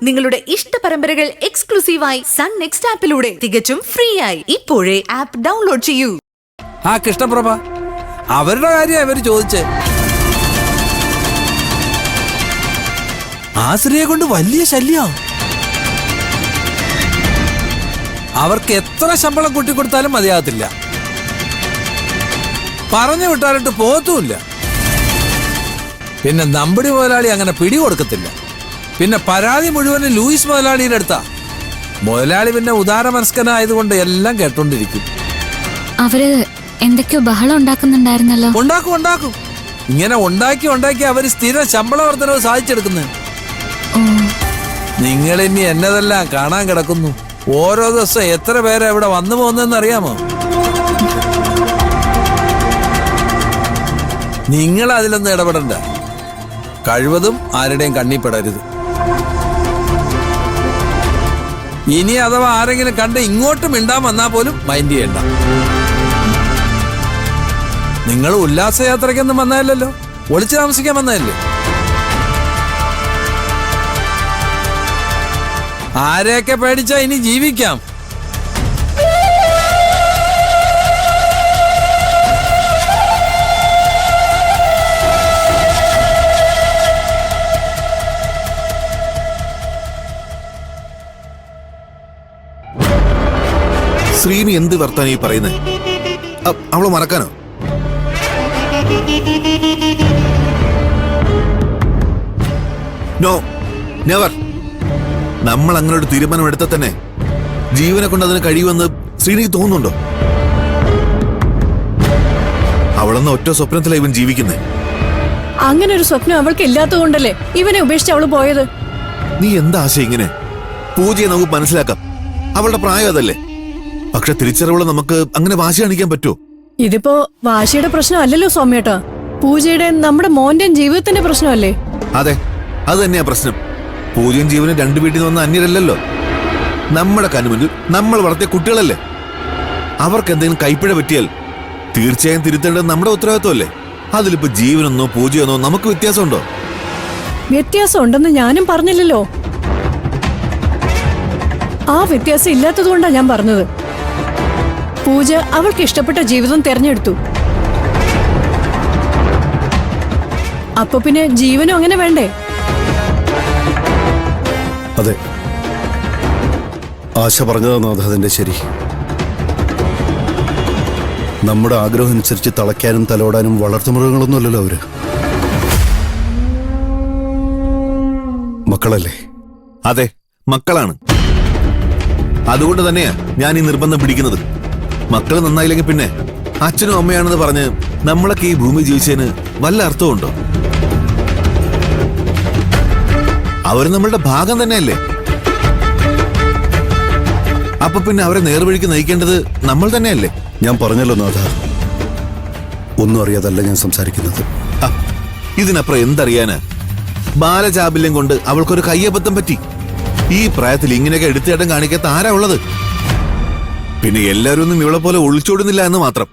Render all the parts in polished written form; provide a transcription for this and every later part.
നിങ്ങളുടെ ഇഷ്ട പരമ്പരകൾ എക്സ്ക്ലൂസീവായി സൺ നെക്സ്റ്റ് ആപ്പിലൂടെ തികച്ചും ഫ്രീ ആയി ഇപ്പോഴേ ആപ്പ് ഡൗൺലോഡ് ചെയ്യൂ. ആ കൃഷ്ണപ്രഭ, അവരുടെ കാര്യം അവര് ചോദിച്ചേ. ആ സ്ത്രീയെ കൊണ്ട് വലിയ ശല്യം. അവർക്ക് എത്ര ശമ്പളം കൂട്ടിക്കൊടുത്താലും മതിയാകത്തില്ല. പറഞ്ഞു വിട്ടാലിട്ട് പോകത്തുമില്ല. പിന്നെ നമ്പടി മുതലാളി അങ്ങനെ പിടികൊടുക്കത്തില്ല. പിന്നെ പരാതി മുഴുവനും ലൂയിസ് മുതലാളിയുടെ അടുത്താ. മുതലാളി പിന്നെ ഉദാരമനസ്കനായതുകൊണ്ട് എല്ലാം കേട്ടോണ്ടിരിക്കും. അവര് എന്തൊക്കെയോ ബഹളം ഉണ്ടാക്കുന്നുണ്ടായിരുന്നല്ലോ. ഉണ്ടാക്കും. ഇങ്ങനെ ഉണ്ടാക്കി അവര് സ്ഥിരം ശമ്പള വർധനവ് സാധിച്ചെടുക്കുന്നത്. നിങ്ങൾ ഇനി എന്നതെല്ലാം കാണാൻ കിടക്കുന്നു. ഓരോ ദിവസം എത്ര പേരെ ഇവിടെ വന്നു പോകുന്നതെന്ന് അറിയാമോ? നിങ്ങൾ അതിലൊന്നും ഇടപെടണ്ട. കഴിവതും ആരുടെയും കണ്ണിപ്പെടരുത്. ഇനി അഥവാ ആരെങ്കിലും കണ്ട് ഇങ്ങോട്ട് മിണ്ടാൻ വന്നാൽ പോലും മൈൻഡ് ചെയ്യണ്ട. നിങ്ങൾ ഉല്ലാസയാത്രയ്ക്കൊന്നും വന്നതല്ലോ, ഒളിച്ചു താമസിക്കാൻ വന്നതല്ലേ. ആരെയൊക്കെ പേടിച്ചാ ഇനി ജീവിക്കാം? ശ്രീനി എന്ത് വർത്താനം ഈ പറയുന്നത്? അവളെ മറക്കാനോ? No, never. നമ്മൾ അങ്ങനെ ഒരു തീരുമാനം എടുത്താൽ തന്നെ ജീവനെ കൊണ്ട് അതിന് കഴിയുമെന്ന് ശ്രീനിക്ക് തോന്നുന്നുണ്ടോ? അവളെന്ന ഒറ്റ സ്വപ്നത്തിലാണ് ഇവൻ ജീവിക്കുന്നത്. അങ്ങനെ ഒരു സ്വപ്നം അവൾക്ക് ഇല്ലാത്തതുകൊണ്ടല്ലേ ഇവനെ ഉപേക്ഷിച്ച് അവള് പോയത്. നീ എന്താ ആശയം ഇങ്ങനെ? പൂജയെ നമുക്ക് മനസ്സിലാക്കാം, അവളുടെ പ്രായം അതല്ലേ. പക്ഷെ തിരിച്ചറിവുകൾ നമുക്ക് അങ്ങനെ വാശി കാണിക്കാൻ പറ്റുമോ? ഇതിപ്പോ വാശിയുടെ പ്രശ്നം അല്ലല്ലോ സൗമ്യേട്ടാ, പൂജയുടെ നമ്മുടെ മോന്റെയും ജീവിതത്തിന്റെ പ്രശ്നമല്ലേ. അതെ, അത് തന്നെയാ പ്രശ്നം. പൂജയും ജീവനും രണ്ടു വീട്ടിൽ നിന്ന് വന്ന അന്യരല്ലല്ലോ. നമ്മുടെ കനുമുന്നിൽ നമ്മൾ വളർത്തിയ കുട്ടികളല്ലേ. അവർക്ക് എന്തെങ്കിലും കൈപ്പിഴ പറ്റിയാൽ തീർച്ചയായും തിരുത്തേണ്ടത് നമ്മുടെ ഉത്തരവാദിത്വമല്ലേ. അതിലിപ്പോ ജീവനെന്നോ പൂജയെന്നോ നമുക്ക് വ്യത്യാസമുണ്ടോ? വ്യത്യാസം ഉണ്ടെന്ന് ഞാനും പറഞ്ഞില്ലല്ലോ. ആ വ്യത്യാസം ഇല്ലാത്തതുകൊണ്ടാ ഞാൻ പറഞ്ഞത്. പൂജ അവൾക്ക് ഇഷ്ടപ്പെട്ട ജീവിതം തെരഞ്ഞെടുത്തു. അപ്പൊ പിന്നെ ജീവനും അങ്ങനെ വേണ്ടേ? അതെ, ആശ പറഞ്ഞതാണ് അതിന്റെ ശരി. നമ്മുടെ ആഗ്രഹം അനുസരിച്ച് തളയ്ക്കാനും തലോടാനും വളർത്തുമൃഗങ്ങളൊന്നുമല്ലല്ലോ അവര്. മക്കളല്ലേ? അതെ, മക്കളാണ്. അതുകൊണ്ട് തന്നെയാ ഞാൻ ഈ നിർബന്ധം പിടിക്കുന്നത്. മക്കള് നന്നായില്ലെങ്കിൽ പിന്നെ അച്ഛനും അമ്മയാണെന്ന് പറഞ്ഞ് നമ്മളൊക്കെ ഈ ഭൂമി ജീവിച്ചതിന് വല്ല അർത്ഥമുണ്ടോ? അവര് നമ്മളുടെ ഭാഗം തന്നെയല്ലേ. അപ്പൊ പിന്നെ അവരെ നേർവഴിക്ക് നയിക്കേണ്ടത് നമ്മൾ തന്നെയല്ലേ. ഞാൻ പറഞ്ഞല്ലോ നാഥ, ഒന്നും അറിയാതല്ല ഞാൻ സംസാരിക്കുന്നത്. ഇതിനപ്പുറം എന്തറിയാന്? ബാലചാബല്യം കൊണ്ട് അവൾക്കൊരു കയ്യബദ്ധം പറ്റി. ഈ പ്രായത്തിൽ ഇങ്ങനെയൊക്കെ എടുത്തേട്ടം കാണിക്കാത്ത ആരാ ഉള്ളത്? പിന്നെ എല്ലാവരും ഒന്നും ഇവളെ പോലെ ഒളിച്ചോടുന്നില്ല എന്ന് മാത്രം.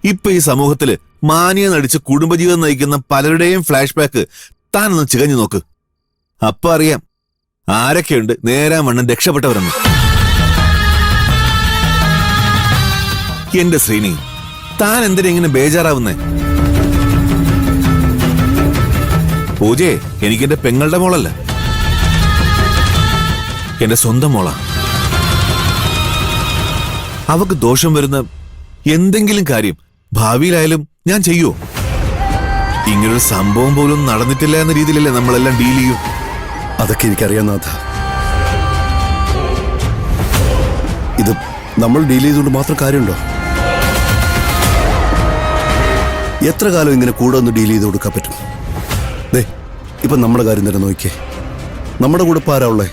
ഇപ്പൊ ഈ സമൂഹത്തില് മാനിയ നടിച്ച് കുടുംബജീവിതം നയിക്കുന്ന പലരുടെയും ഫ്ലാഷ് ബാക്ക് താനൊന്ന് ചികഞ്ഞു നോക്ക്. അപ്പൊ അറിയാം ആരൊക്കെയുണ്ട് നേരാവണ്ണം രക്ഷപ്പെട്ടവരെന്ന്. എന്റെ ശ്രീനി, താൻ എന്തിനാ ഇങ്ങനെ ബേജാറാവുന്നേ? പൂജയെ എനിക്കെന്റെ പെങ്ങളുടെ മോളല്ല, എന്റെ സ്വന്തം മോളാ. അവക്ക് ദോഷം വരുന്ന എന്തെങ്കിലും കാര്യം ഭാവിയിലായാലും ഞാൻ ചെയ്യുവോ? ഇങ്ങനൊരു സംഭവം പോലും നടന്നിട്ടില്ല എന്ന രീതിയിലല്ലേ നമ്മളെല്ലാം ഡീൽ ചെയ്യൂ. അതൊക്കെ എനിക്കറിയാം നാഥ. ഇത് നമ്മൾ ഡീൽ ചെയ്തുകൊണ്ട് മാത്രം കാര്യമുണ്ടോ? എത്ര കാലം ഇങ്ങനെ കൂടെ ഒന്ന് ഡീൽ ചെയ്ത് കൊടുക്കാൻ പറ്റും? ഇപ്പൊ നമ്മുടെ കാര്യം തന്നെ നോക്കിയേ. നമ്മുടെ കൂടെ ഇപ്പൊ ആരാ ഉള്ളേ?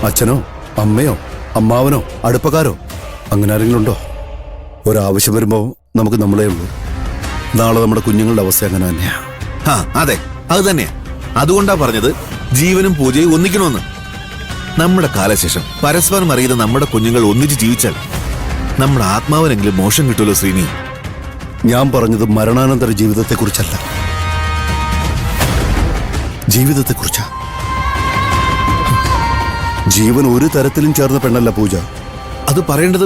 അച്ഛനോ അമ്മയോ അമ്മാവനോ അടുപ്പക്കാരോ അങ്ങനെ ആരെങ്കിലും ഉണ്ടോ? ഒരാവശ്യം വരുമ്പോ നമുക്ക് നമ്മളേ ഉള്ളൂ. നാളെ നമ്മുടെ കുഞ്ഞുങ്ങളുടെ അവസ്ഥ അങ്ങനെ തന്നെയാ. അതെ, അത് തന്നെയാ. അതുകൊണ്ടാ പറഞ്ഞത് ജീവനും പൂജയും ഒന്നിക്കണമെന്ന്. നമ്മുടെ കാലശേഷം പരസ്പരം അറിയുന്ന നമ്മുടെ കുഞ്ഞുങ്ങൾ ഒന്നിച്ച് ജീവിച്ചാൽ നമ്മുടെ ആത്മാവിനെങ്കിലും മോശം കിട്ടുമല്ലോ ശ്രീനി. ഞാൻ പറഞ്ഞത് മരണാനന്തര ജീവിതത്തെക്കുറിച്ചല്ല, ജീവിതത്തെക്കുറിച്ചാ. ജീവൻ ഒരു തരത്തിലും ചേർന്ന പെണ്ണല്ല പൂജ. അത് പറയേണ്ടത്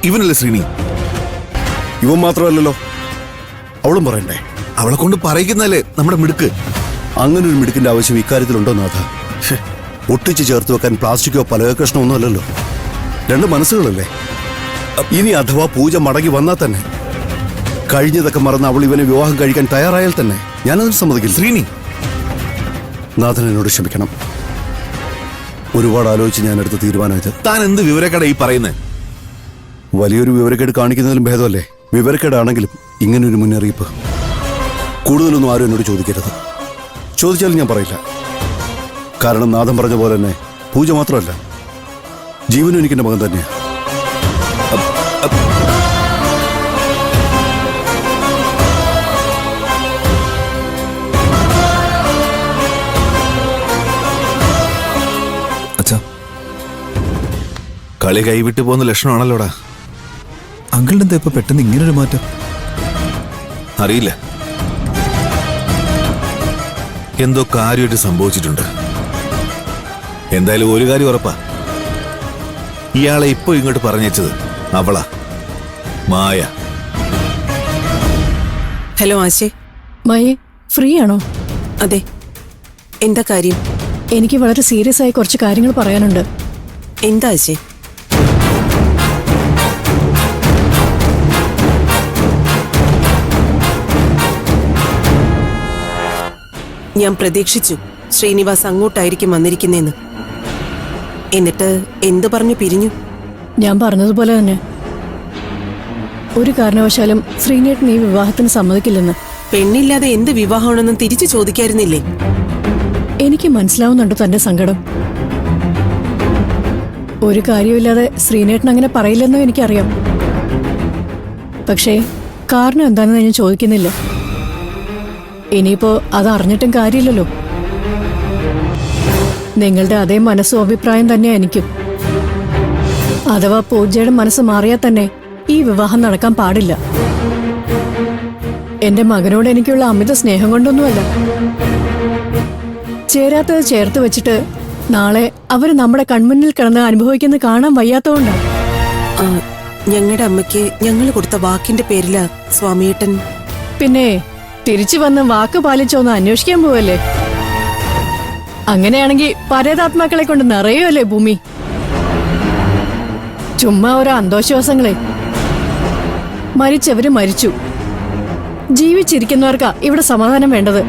ഇവനല്ലേ ശ്രീനി? ഇവൻ മാത്രമല്ലല്ലോ, അവളും പറയണ്ടേ? അവളെ കൊണ്ട് പറയിക്കുന്നതല്ലേ നമ്മുടെ മിടുക്ക്. അങ്ങനെ ഒരു മിടുക്കിന്റെ ആവശ്യം ഇക്കാര്യത്തിലുണ്ടോ നാഥ? ഒട്ടിച്ച് ചേർത്ത് വെക്കാൻ പ്ലാസ്റ്റിക്കോ പലക കഷ്ണമൊന്നും അല്ലല്ലോ, രണ്ട് മനസ്സുകളല്ലേ. ഇനി അഥവാ പൂജ മടങ്ങി വന്നാൽ തന്നെ, കഴിഞ്ഞതൊക്കെ മറന്ന് അവൾ ഇവനെ വിവാഹം കഴിക്കാൻ തയ്യാറായാൽ തന്നെ ഞാനതിന് സമ്മതിക്കില്ല. ശ്രീനി, നാഥൻ എന്നോട് ക്ഷമിക്കണം. ഒരുപാട് ആലോചിച്ച് ഞാൻ എടുത്ത തീരുമാനമായത്. താൻ എന്ത് വിവരക്കട ഈ പറയുന്നത്? വലിയൊരു വിവരക്കേട് കാണിക്കുന്നതിലും ഭേദമല്ലേ വിവരക്കേടാണെങ്കിലും ഇങ്ങനൊരു മുന്നറിയിപ്പ്. കൂടുതലൊന്നും ആരും എന്നോട് ചോദിക്കരുത്. ചോദിച്ചാലും ഞാൻ പറയില്ല. കാരണം നാഥൻ പറഞ്ഞ പോലെ തന്നെ പൂജ മാത്രമല്ല, ജീവനും എനിക്കെന്റെ മകൻ തന്നെയാണ്. അച്ഛാ, കളി കൈവിട്ടു പോകുന്ന ലക്ഷണമാണല്ലോടാ. അങ്കിളിന്റെ എന്താ ഇപ്പൊ പെട്ടെന്ന് ഇങ്ങനൊരു മാറ്റം? അറിയില്ല, എന്തോ കാര്യമായിട്ട് സംഭവിച്ചിട്ടുണ്ട്. എന്തായാലും ഒരു കാര്യം ഉറപ്പാ, ഇയാളെ ഇപ്പൊ ഇങ്ങോട്ട് പറഞ്ഞയച്ചത് അവളാ, മായ. ഹലോ ആശേ. മയെ, ഫ്രീ ആണോ? അതെ, എന്താ കാര്യം? എനിക്ക് വളരെ സീരിയസ് ആയി കുറച്ച് കാര്യങ്ങൾ പറയാനുണ്ട്. എന്താ ആശേ? ഞാൻ പ്രതീക്ഷിച്ചു ശ്രീനിവാസ് അങ്ങോട്ടായിരിക്കും വന്നിരിക്കുന്നേന്ന്. എന്നിട്ട് എന്ത് പറഞ്ഞു പിരിഞ്ഞു? ഞാൻ പറഞ്ഞതുപോലെ തന്നെ, ഒരു കാരണവശാലും ശ്രീനേട്ടൻ ഈ വിവാഹത്തിന് സമ്മതിക്കില്ലെന്ന്. പെണ്ണില്ലാതെ എന്ത് വിവാഹമാണെന്നും തിരിച്ചു ചോദിക്കായിരുന്നില്ലേ? എനിക്ക് മനസ്സിലാവുന്നുണ്ട് തന്റെ സങ്കടം. ഒരു കാര്യമില്ലാതെ ശ്രീനേട്ടൻ അങ്ങനെ പറയില്ലെന്നും എനിക്കറിയാം. പക്ഷേ കാരണം എന്താണെന്ന് ഞാൻ ചോദിക്കുന്നില്ല. ഇനിയിപ്പോ അത് അറിഞ്ഞിട്ടും കാര്യമില്ലല്ലോ. നിങ്ങളുടെ അതേ മനസ്സും അഭിപ്രായം തന്നെയാ എനിക്കും. അഥവാ പൂജയുടെ മനസ്സ് മാറിയാൽ തന്നെ ഈ വിവാഹം നടക്കാൻ പാടില്ല. എന്റെ മകനോട് എനിക്കുള്ള അമിത സ്നേഹം കൊണ്ടൊന്നുമല്ല. ചേരാത്തത് ചേർത്ത് വെച്ചിട്ട് നാളെ അവര് നമ്മുടെ കൺമുന്നിൽ കിടന്ന് അനുഭവിക്കുന്നത് കാണാൻ വയ്യാത്തതുകൊണ്ടാണ്. ഞങ്ങളുടെ അമ്മയ്ക്ക് ഞങ്ങൾ കൊടുത്ത വാക്കിന്റെ പേരിലാ സ്വാമിയേട്ടൻ. പിന്നെ തിരിച്ചു വന്ന് വാക്ക് പാലിച്ചോന്ന് അന്വേഷിക്കാൻ പോവല്ലേ? അങ്ങനെയാണെങ്കിൽ പരേതാത്മാക്കളെ കൊണ്ട് നിറയുമല്ലേ ഭൂമി? ചുമ്മാ ഓരോ അന്ധോശ്വാസങ്ങളെ. മരിച്ചവര് മരിച്ചു, ജീവിച്ചിരിക്കുന്നവർക്കാ ഇവിടെ സമാധാനം വേണ്ടത്.